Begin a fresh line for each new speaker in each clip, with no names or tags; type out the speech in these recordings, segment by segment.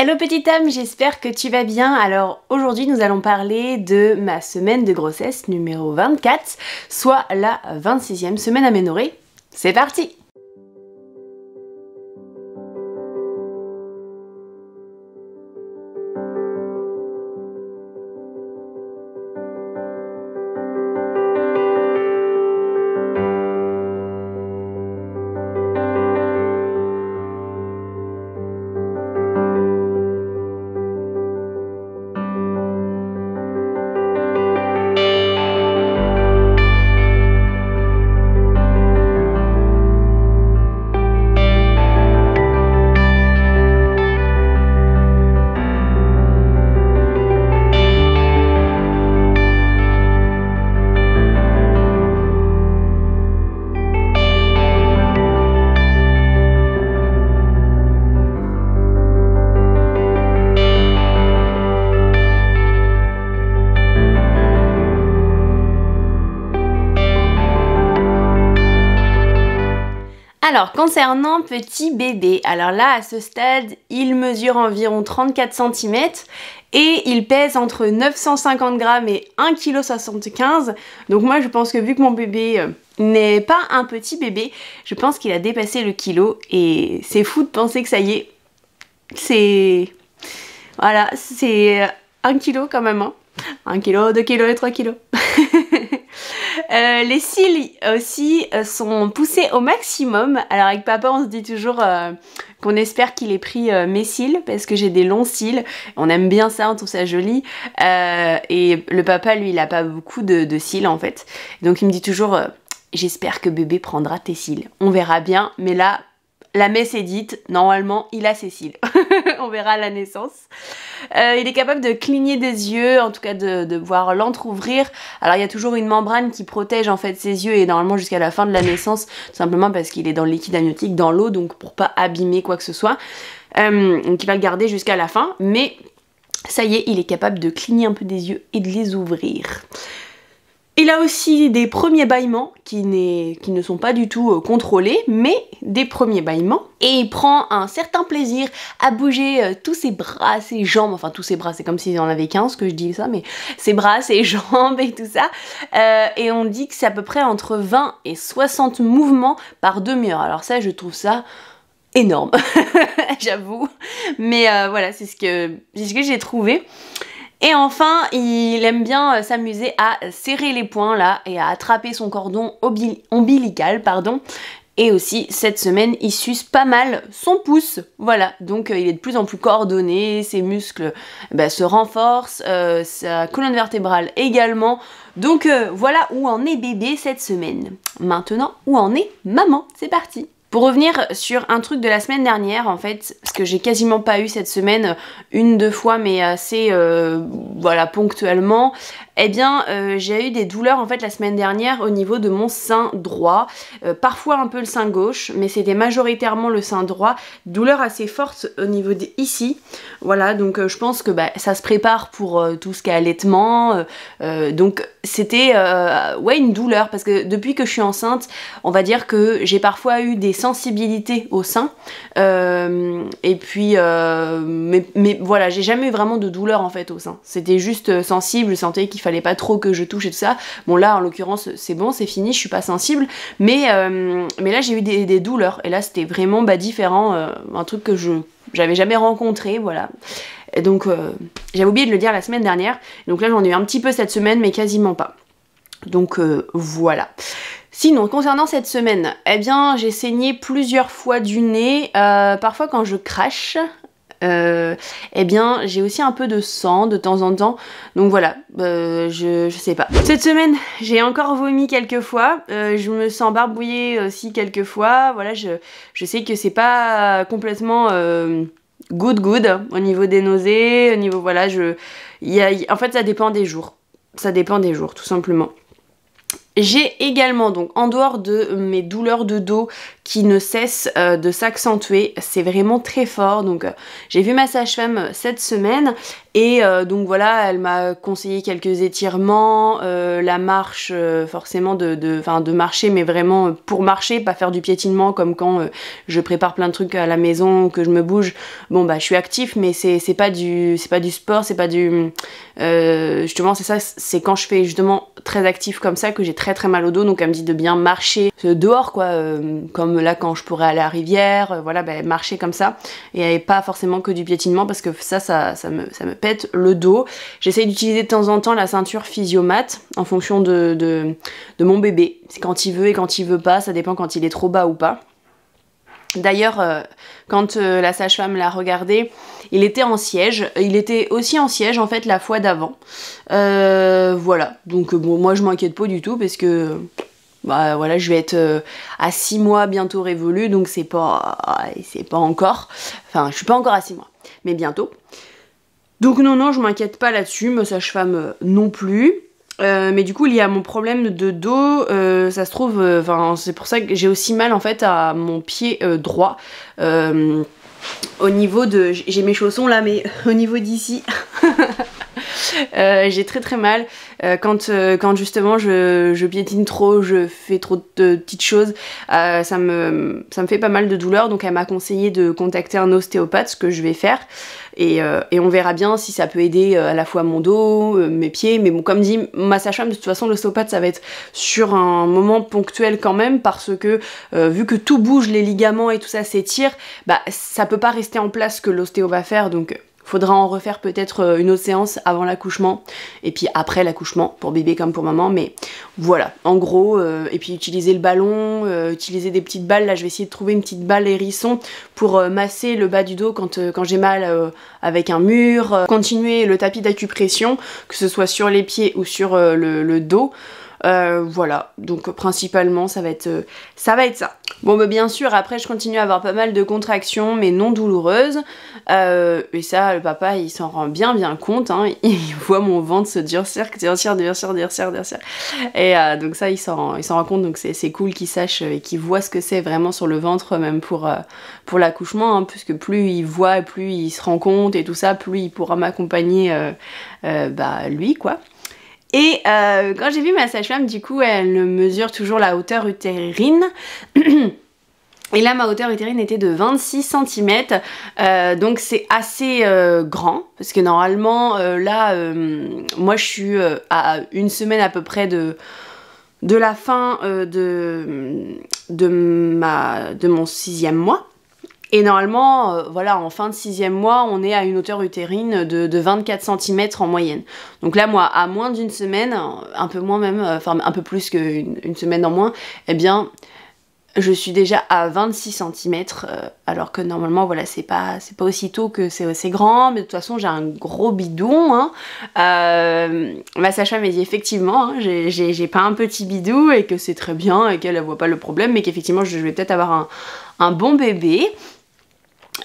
Hello petite âme, j'espère que tu vas bien. Alors aujourd'hui nous allons parler de ma semaine de grossesse numéro 24, soit la 26e semaine aménorrhée. C'est parti! Alors concernant petit bébé, alors là à ce stade il mesure environ 34 cm et il pèse entre 950 g et 1,75 kg. Donc moi je pense que vu que mon bébé n'est pas un petit bébé, je pense qu'il a dépassé le kilo et c'est fou de penser que ça y est, c'est... Voilà, c'est 1 kg quand même, hein. 1 kg, 2 kg et 3 kg. Les cils aussi sont poussés au maximum. Alors avec papa on se dit toujours qu'on espère qu'il ait pris mes cils parce que j'ai des longs cils. On aime bien ça, on trouve ça joli. Et le papa lui il a pas beaucoup de cils en fait. Donc il me dit toujours j'espère que bébé prendra tes cils. On verra bien, mais là la messe est dite, normalement il a ses cils. On verra à la naissance. Il est capable de cligner des yeux, en tout cas de voir l'entrouvrir. Alors il y a toujours une membrane qui protège en fait ses yeux et normalement jusqu'à la fin de la naissance, simplement parce qu'il est dans le liquide amniotique, dans l'eau, donc pour pas abîmer quoi que ce soit. Donc il va le garder jusqu'à la fin, mais ça y est, il est capable de cligner un peu des yeux et de les ouvrir. Il a aussi des premiers bâillements qui ne sont pas du tout contrôlés, mais des premiers bâillements. Et il prend un certain plaisir à bouger tous ses bras, ses jambes, enfin tous ses bras, c'est comme s'il en avait 15 que je dis ça, mais ses bras, ses jambes et tout ça. Et on dit que c'est à peu près entre 20 et 60 mouvements par demi-heure. Alors ça, je trouve ça énorme, j'avoue. Mais voilà, c'est ce que j'ai trouvé. Et enfin, il aime bien s'amuser à serrer les poings là et à attraper son cordon ombilical, pardon. Et aussi, cette semaine, il suce pas mal son pouce. Voilà, donc il est de plus en plus coordonné, ses muscles se renforcent, sa colonne vertébrale également. Donc voilà où en est bébé cette semaine. Maintenant, où en est maman? C'est parti! Pour revenir sur un truc de la semaine dernière, en fait, ce que j'ai quasiment pas eu cette semaine, une, deux fois, mais assez, voilà, ponctuellement, eh bien, j'ai eu des douleurs, en fait, la semaine dernière au niveau de mon sein droit, parfois un peu le sein gauche, mais c'était majoritairement le sein droit, douleurs assez fortes au niveau ici, voilà, donc je pense que ça se prépare pour tout ce qui est allaitement, donc c'était, ouais, une douleur, parce que depuis que je suis enceinte, on va dire que j'ai parfois eu des sensibilité au sein et puis mais voilà, j'ai jamais eu vraiment de douleur en fait au sein, c'était juste sensible, je sentais qu'il fallait pas trop que je touche et tout ça. Bon là en l'occurrence c'est bon, c'est fini, je suis pas sensible, mais là j'ai eu des douleurs et là c'était vraiment différent, un truc que j'avais jamais rencontré, voilà. Et donc j'avais oublié de le dire la semaine dernière, donc là j'en ai eu un petit peu cette semaine mais quasiment pas, donc voilà. Sinon, concernant cette semaine, eh bien, j'ai saigné plusieurs fois du nez, parfois quand je crache, eh bien, j'ai aussi un peu de sang de temps en temps, donc voilà, je sais pas. Cette semaine, j'ai encore vomi quelques fois, je me sens barbouillée aussi quelques fois, voilà, je sais que c'est pas complètement good au niveau des nausées, au niveau, voilà, en fait, ça dépend des jours, tout simplement. J'ai également, donc en dehors de mes douleurs de dos qui ne cesse de s'accentuer. C'est vraiment très fort. Donc j'ai vu ma sage-femme cette semaine et donc voilà, elle m'a conseillé quelques étirements, la marche, forcément de marcher, mais vraiment pour marcher, pas faire du piétinement comme quand je prépare plein de trucs à la maison, que je me bouge. Bon bah je suis actif, mais c'est pas du sport, c'est pas du justement c'est ça, c'est quand je fais justement très actif comme ça que j'ai très très mal au dos. Donc elle me dit de bien marcher dehors quoi, comme là quand je pourrais aller à la rivière, voilà, bah, marcher comme ça et pas forcément que du piétinement parce que ça me pète le dos. J'essaye d'utiliser de temps en temps la ceinture Physiomat en fonction de mon bébé. C'est quand il veut et quand il veut pas, ça dépend quand il est trop bas ou pas. D'ailleurs, quand la sage-femme l'a regardé, il était en siège. Il était aussi en siège en fait la fois d'avant. Voilà, donc bon, moi je m'inquiète pas du tout parce que bah voilà, je vais être à 6 mois bientôt révolu, donc c'est pas encore, enfin je suis pas encore à 6 mois, mais bientôt. Donc non, je m'inquiète pas là-dessus, ma sage-femme non plus. Mais du coup, il y a mon problème de dos, ça se trouve, c'est pour ça que j'ai aussi mal en fait à mon pied droit. Au niveau de... J'ai mes chaussons là, mais au niveau d'ici... j'ai très très mal quand justement je piétine trop, je fais trop de petites choses, ça me fait pas mal de douleur. Donc elle m'a conseillé de contacter un ostéopathe, ce que je vais faire, et on verra bien si ça peut aider à la fois mon dos, mes pieds. Mais bon, comme dit ma sage-femme, de toute façon l'ostéopathe ça va être sur un moment ponctuel quand même, parce que vu que tout bouge, les ligaments et tout ça s'étire, bah ça peut pas rester en place ce que l'ostéo va faire. Donc faudra en refaire peut-être une autre séance avant l'accouchement et puis après l'accouchement pour bébé comme pour maman, mais voilà en gros. Et puis utiliser le ballon, utiliser des petites balles. Là je vais essayer de trouver une petite balle hérisson pour masser le bas du dos quand j'ai mal avec un mur. Continuer le tapis d'acupression, que ce soit sur les pieds ou sur le dos. Voilà, donc principalement ça va être ça. Bon bah bien sûr après je continue à avoir pas mal de contractions mais non douloureuses, et ça le papa il s'en rend bien compte, hein. Il voit mon ventre se durcir, et donc ça il s'en rend compte, donc c'est cool qu'il sache et qu'il voit ce que c'est vraiment sur le ventre, même pour l'accouchement, hein, puisque plus il voit, plus il se rend compte et tout ça, plus il pourra m'accompagner lui quoi. Et quand j'ai vu ma sage-femme, du coup, elle mesure toujours la hauteur utérine. Et là, ma hauteur utérine était de 26 cm. Donc c'est assez grand. Parce que normalement, moi je suis à une semaine à peu près de la fin de mon 6e mois. Et normalement, voilà, en fin de 6e mois, on est à une hauteur utérine de 24 cm en moyenne. Donc là, moi, à moins d'une semaine, un peu moins même, enfin un peu plus qu'une semaine en moins, eh bien, je suis déjà à 26 cm, alors que normalement, voilà, c'est pas aussitôt que c'est assez grand, mais de toute façon, j'ai un gros bidon, hein. Ma sage-femme m'a dit effectivement, hein, j'ai pas un petit bidou et que c'est très bien et qu'elle voit pas le problème, mais qu'effectivement, je vais peut-être avoir un bon bébé.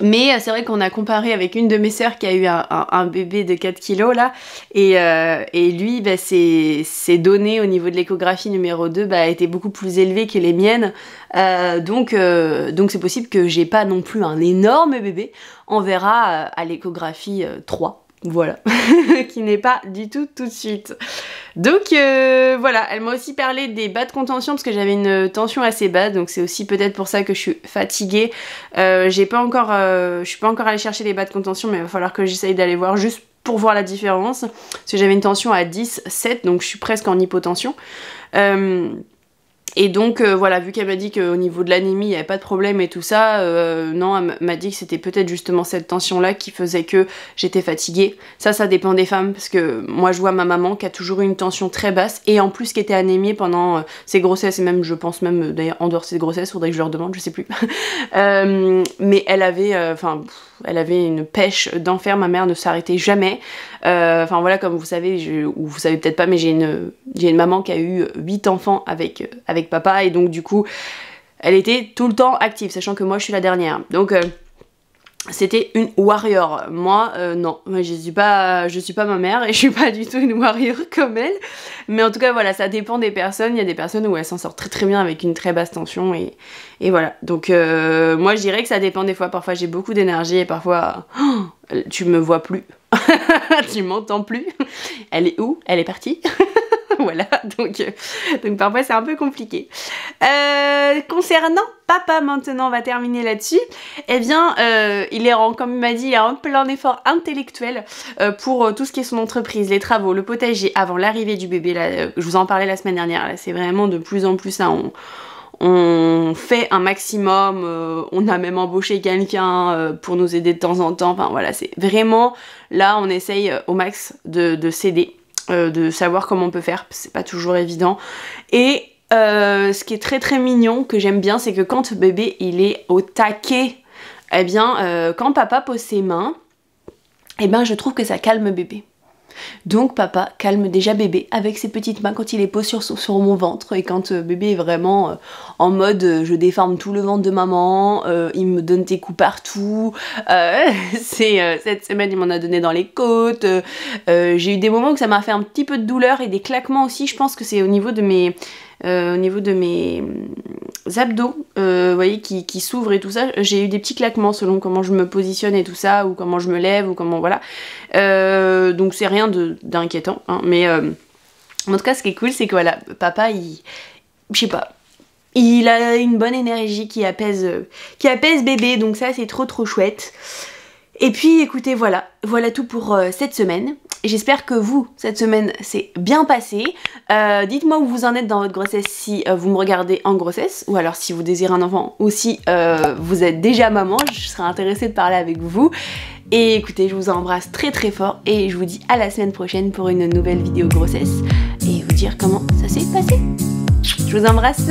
Mais c'est vrai qu'on a comparé avec une de mes sœurs qui a eu un bébé de 4 kilos là, et lui, bah, ses données au niveau de l'échographie numéro 2 bah, étaient beaucoup plus élevées que les miennes, donc c'est possible que j'ai pas non plus un énorme bébé. On verra à l'échographie 3. Voilà, qui n'est pas du tout de suite. Donc voilà, elle m'a aussi parlé des bas de contention parce que j'avais une tension assez basse, donc c'est aussi peut-être pour ça que je suis fatiguée. Je suis pas encore allée chercher les bas de contention, mais il va falloir que j'essaye d'aller voir juste pour voir la différence, parce que j'avais une tension à 10,7, donc je suis presque en hypotension. Et donc voilà, vu qu'elle m'a dit qu'au niveau de l'anémie il n'y avait pas de problème et tout ça, non, elle m'a dit que c'était peut-être justement cette tension là qui faisait que j'étais fatiguée. Ça dépend des femmes, parce que moi je vois ma maman qui a toujours eu une tension très basse et en plus qui était anémiée pendant ses grossesses, et même je pense même d'ailleurs en dehors de ses grossesses, faudrait que je leur demande, je sais plus. Mais elle avait une pêche d'enfer, ma mère ne s'arrêtait jamais. Enfin voilà, comme vous savez, ou vous savez peut-être pas, mais j'ai une maman qui a eu 8 enfants avec papa, et donc du coup elle était tout le temps active, sachant que moi je suis la dernière. Donc c'était une warrior. Moi, non, je suis pas ma mère et je suis pas du tout une warrior comme elle. Mais en tout cas, voilà, ça dépend des personnes. Il y a des personnes où elles s'en sortent très très bien avec une très basse tension et voilà. Donc moi, je dirais que ça dépend des fois. Parfois, j'ai beaucoup d'énergie et parfois, tu me vois plus. Tu m'entends plus. Elle est où? Elle est partie. Voilà, donc parfois c'est un peu compliqué. Concernant papa maintenant, on va terminer là-dessus. Eh bien, il est comme il m'a dit, il est en plein effort intellectuel pour tout ce qui est son entreprise, les travaux, le potager, avant l'arrivée du bébé. Là, je vous en parlais la semaine dernière, là, c'est vraiment de plus en plus ça. On fait un maximum, on a même embauché quelqu'un pour nous aider de temps en temps. Enfin voilà, c'est vraiment, là on essaye au max de s'aider. De savoir comment on peut faire, c'est pas toujours évident. Et ce qui est très très mignon, que j'aime bien, c'est que quand bébé il est au taquet, eh bien quand papa pose ses mains, eh ben je trouve que ça calme bébé. Donc papa calme déjà bébé avec ses petites mains quand il les pose sur mon ventre, et quand bébé est vraiment en mode je déforme tout le ventre de maman, il me donne des coups partout, cette semaine il m'en a donné dans les côtes, j'ai eu des moments où ça m'a fait un petit peu de douleur et des claquements aussi. Je pense que c'est au niveau de mes abdos, vous voyez, qui s'ouvrent et tout ça. J'ai eu des petits claquements selon comment je me positionne et tout ça, ou comment je me lève, ou comment, voilà. Donc c'est rien d'inquiétant, hein, mais en tout cas ce qui est cool, c'est que voilà, papa, je sais pas, il a une bonne énergie qui apaise bébé, donc ça c'est trop trop chouette. Et puis écoutez, voilà tout pour cette semaine. J'espère que vous, cette semaine, c'est bien passé. Dites-moi où vous en êtes dans votre grossesse, si vous me regardez en grossesse, ou alors si vous désirez un enfant, ou si vous êtes déjà maman. Je serais intéressée de parler avec vous. Et écoutez, je vous embrasse très très fort et je vous dis à la semaine prochaine pour une nouvelle vidéo grossesse et vous dire comment ça s'est passé. Je vous embrasse.